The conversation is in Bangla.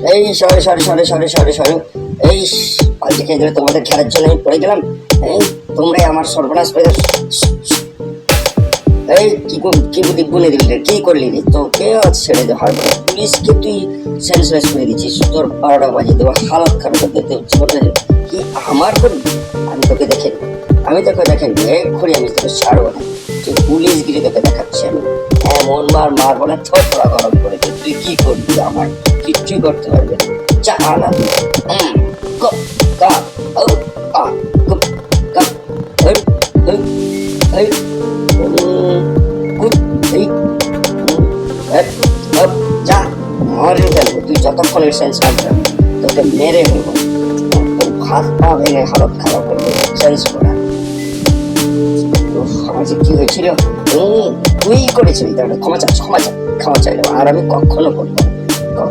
এই সরে সরে সরে সরে সরে সরে, এই পাল্টে খেয়ে দিলে তোমাদের খেলার জন্য আমি পড়ে গেলাম। এই তোমরাই আমার সর্বনাশ করে দাও। এই কি বুদ্ধি গুনে দিলি রে, কি করলি রে? তোকে আজ ছেড়ে দেওয়া হবে না। পুলিশকে তুই সেন্সলেস করে দিচ্ছিস, তোর 12টা বাজিয়ে দেবো, হালত খারাপ করে দিতে হচ্ছে কি আমার করবি? আমি তোকে দেখে নেবো, আমি তোকে দেখে নেবো, এক্ষুনি আমি তোকে ছাড়বো না। তুই পুলিশ গিরি তোকে দেখাচ্ছি আমি, এমন মারবো না থোড়া গরম করে দে। তুই কি করবি? আমার কিচ্ছুই করতে পারবে না। চা না তুই কা কা ও আ কুপ কা এই এই যা মরে ফেলবো। তুই যতক্ষণ সেন্স আসবে তোকে মেরে ফেলবো, তোর হাত পা ভেঙে হালত খারাপ করবো সেন্স করা। আমার যে কি হয়েছিল, তুই করেছিলি, ক্ষমা চা ক্ষমা চা ক্ষমা চাইলাম, আর আমি কখনো করবো না।